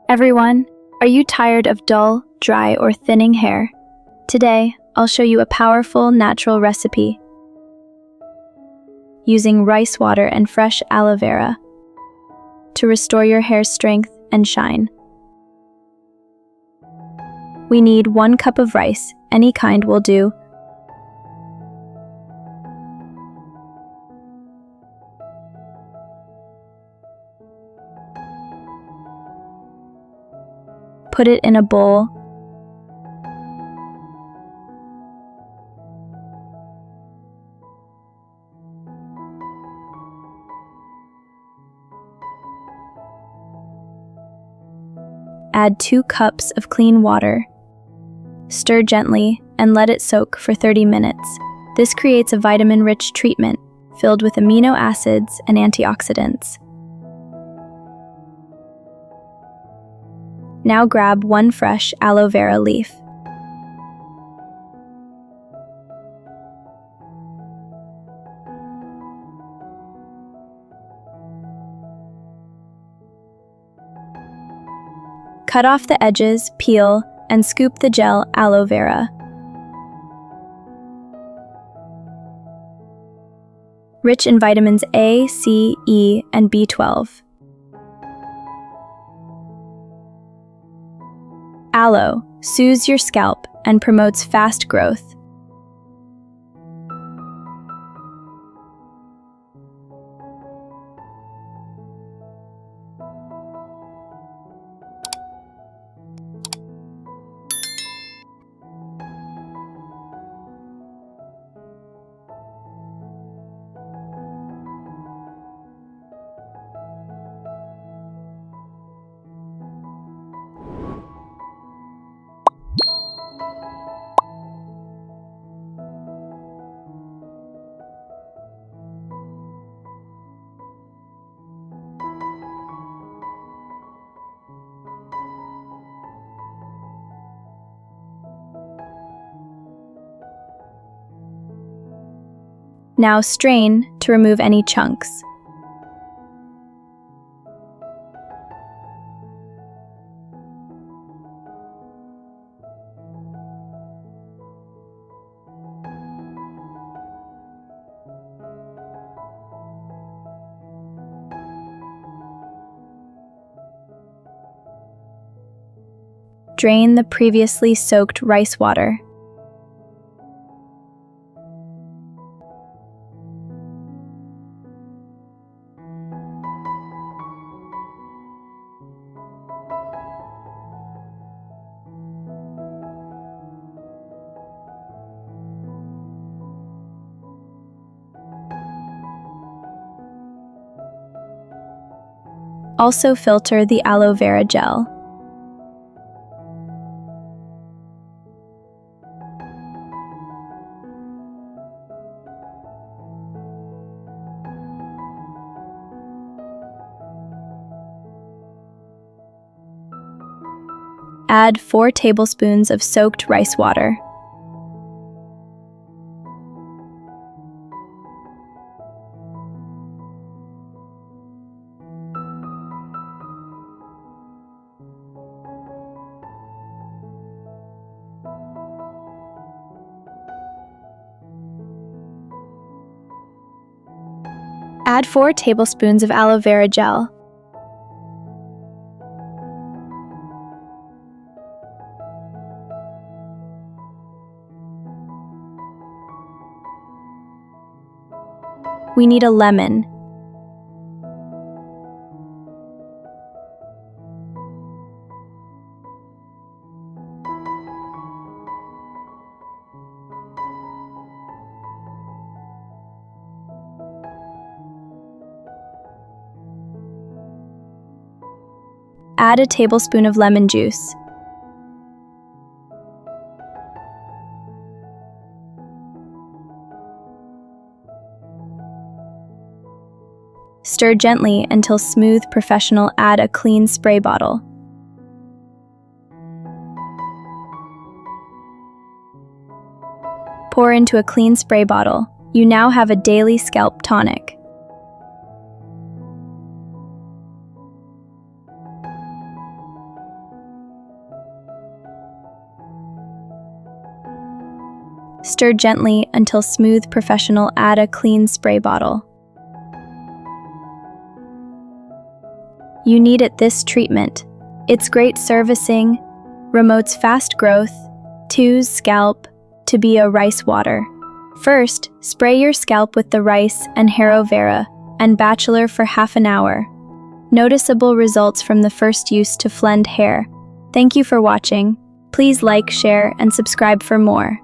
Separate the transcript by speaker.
Speaker 1: Everyone, are you tired of dull, dry, or thinning hair? Today, I'll show you a powerful natural recipe using rice water and fresh aloe vera to restore your hair's strength and shine. We need 1 cup of rice, any kind will do. Put it in a bowl. Add 2 cups of clean water. Stir gently and let it soak for 30 minutes. This creates a vitamin-rich treatment filled with amino acids and antioxidants. Now grab 1 fresh aloe vera leaf. Cut off the edges, peel, and scoop the gel aloe vera. Rich in vitamins A, C, E, and B12. Aloe soothes your scalp and promotes fast growth. Now strain to remove any chunks. Drain the previously soaked rice water. Also filter the aloe vera gel. Add 4 tablespoons of soaked rice water. Add 4 tablespoons of aloe vera gel. We need a lemon. Add a tablespoon of lemon juice. Stir gently until smooth. Professional. Add a clean spray bottle. Pour into a clean spray bottle. You now have a daily scalp tonic. Stir gently until smooth. Professional. Add a clean spray bottle. You need it. This treatment. It's great servicing, promotes fast growth, twos scalp to be a rice water. First, spray your scalp with the rice and aloe vera and bachelor for half an hour. Noticeable results from the first use to flend hair. Thank you for watching. Please like, share, and subscribe for more.